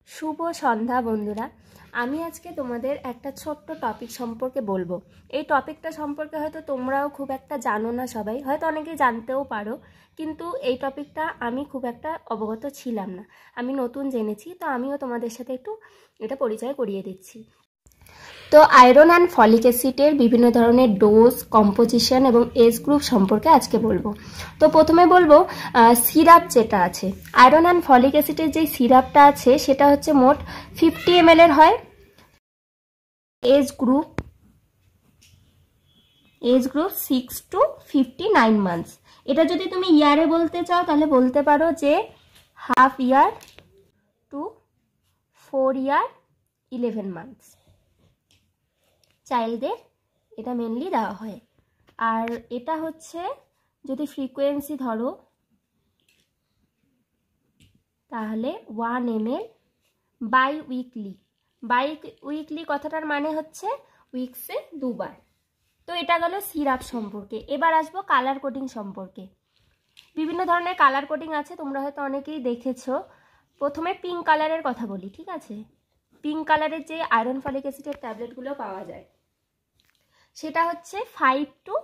শুভ সন্ধ্যা বন্ধুরা। আমি আজকে তোমাদের একটা ছোট্ট টপিক সম্পর্কে বলবো। এই টপিকটা সম্পর্কে হয়তো তোমরাও খুব একটা জানো না, সবাই হয়তো অনেকেই জানতেও পারো, কিন্তু এই টপিকটা আমি খুব একটা অবগত ছিলাম না, আমি নতুন জেনেছি, তো আমিও তোমাদের সাথে একটু এটা পরিচয় করিয়ে দিচ্ছি। তো আয়রন অ্যান্ড ফলিক অ্যাসিডের বিভিন্ন ধরনের ডোজ, কম্পোজিশন এবং এজ গ্রুপ সম্পর্কে আজকে বলবো। তো প্রথমে বলবো সিরাপ যেটা আছে, আয়রন অ্যান্ড ফলিক অ্যাসিডের যে সিরাপটা আছে সেটা হচ্ছে মোট 50 ml এর হয়। Age group 6 to 59 months. এটা যদি তুমি ইয়ারে বলতে চাও তাহলে বলতে পারো যে half year to 4 year 11 months চাইল্ডদের এটা মেনলি দেওয়া হয়। আর এটা হচ্ছে যদি ফ্রিকোয়েন্সি ধরো তাহলে 1 ml biweekly. Biweekly কথাটার মানে হচ্ছে উইকসে 2 বার। তো এটা গেল সিরাপ সম্পর্কে। এবার আসবো কালার কোডিং সম্পর্কে। বিভিন্ন ধরনের কালার কোডিং আছে, তোমরা হয়তো অনেকেই দেখেছো। প্রথমে পিঙ্ক কালারের কথা বলি, ঠিক আছে? পিঙ্ক কালারের যে আয়রন ফলিক অ্যাসিডের ট্যাবলেটগুলো পাওয়া যায় সেটা হচ্ছে 5 to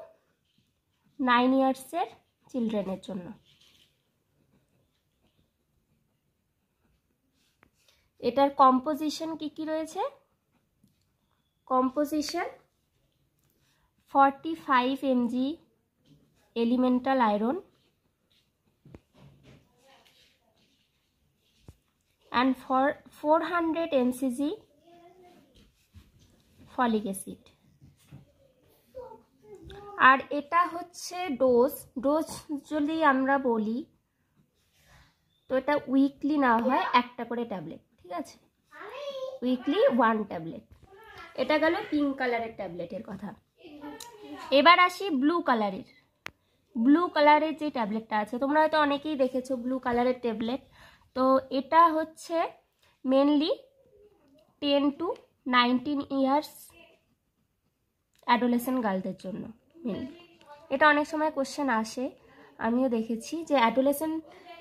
9 ইয়ার্সের চিলড্রেনের জন্য। এটার কম্পোজিশন কি রয়েছে? Composition 45 mg elemental iron and for 400 mcg folic acid. আর এটা হচ্ছে ডোজ যদি আমরা বলি তো এটা উইকলি না হয় একটা করে ট্যাবলেট, ঠিক আছে? Weekly 1 tablet. এটা গেল পিঙ্ক কালারের ট্যাবলেটের কথা। এবার আসি ব্লু কালারের যে ট্যাবলেটটা আছে, তোমরা হয়তো অনেকেই দেখেছো ব্লু কালারের ট্যাবলেট। তো এটা হচ্ছে মেনলি 10 to 19 ইয়ার্স অ্যাডোলেসেন্ট গার্লদের জন্য মেনলি। এটা অনেক সময় কোশ্চেন আসে, আমিও দেখেছি যে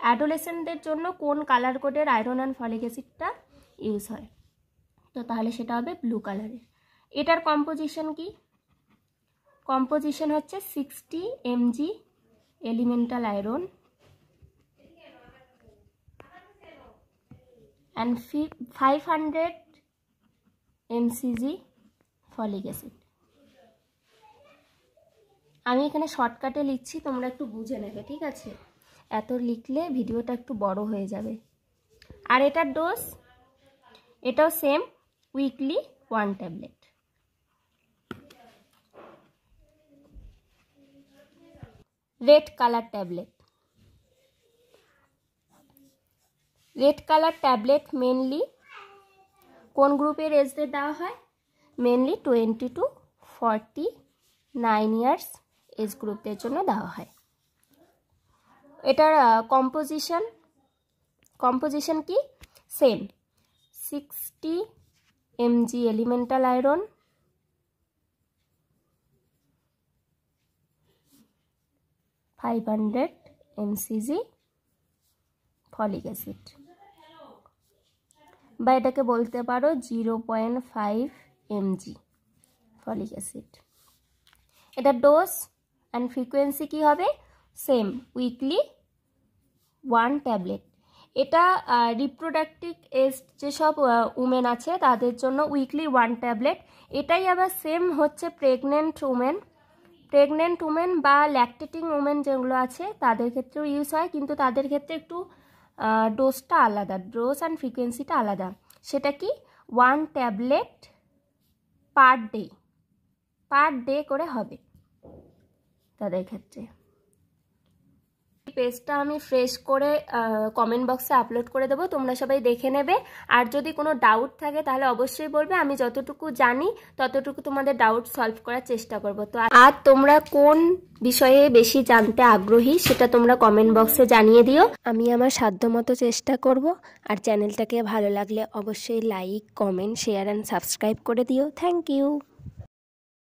অ্যাডোলেসেন্টদের জন্য কোন কালার কোডের আয়রন অ্যান্ড ফলিক অ্যাসিডটা ইউজ হয়। তো তাহলে সেটা হবে ব্লু কালারের। এটার কম্পোজিশন কি? কম্পোজিশন হচ্ছে 60 mg elemental iron and 500 mcg folic acid. আমি এখানে শর্টকাটে লিখছি, তোমরা একটু বুঝে নেবে, ঠিক আছে? এত লিখলে ভিডিওটা একটু বড় হয়ে যাবে। আর এটার ডোজ এটাও same, weekly 1 tablet. Red colour tablet mainly কোন গ্রুপের এজদের দেওয়া হয়? মেনলি 20 to 49 ইয়ার্স এজ গ্রুপদের জন্য দেওয়া হয়। এটার কম্পোজিশন কি? Same, 60 mg elemental iron and 500 mcg folic acid, বা এটাকে বলতে পারো 0.5 mg ফলিক অ্যাসিড। এটা ডোজ অ্যান্ড ফ্রিকোয়েন্সি কি হবে? Same, weekly 1 tablet. এটা রিপ্রোডাক্টিভ এজ যেসব উমেন আছে তাদের জন্য উইকলি 1 ট্যাবলেট। এটাই আবার সেম হচ্ছে প্রেগনেন্ট উমেন বা ল্যাকটেটিং উমেন যেগুলো আছে তাদের ক্ষেত্রেও ইউজ হয়, কিন্তু তাদের ক্ষেত্রে একটু ডোজটা আলাদা, ডোজ অ্যান্ড ফ্রিকোয়েন্সিটা আলাদা। সেটা কি? 1 ট্যাবলেট পার ডে করে হবে তাদের ক্ষেত্রে। পেজটা আমি ফ্রেশ করে কমেন্ট বক্সে আপলোড করে দেবো, তোমরা সবাই দেখে নেবে। আর যদি কোনো ডাউট থাকে তাহলে অবশ্যই বলবে, আমি যতটুকু জানি ততটুকু তোমাদের ডাউট সলভ করার চেষ্টা করব। তো আর তোমরা কোন বিষয়ে বেশি জানতে আগ্রহী সেটা তোমরা কমেন্ট বক্সে জানিয়ে দিও, আমি আমার সাধ্যমতো চেষ্টা করব। আর চ্যানেলটাকে ভালো লাগলে অবশ্যই like, comment, share and subscribe করে দিও। Thank you.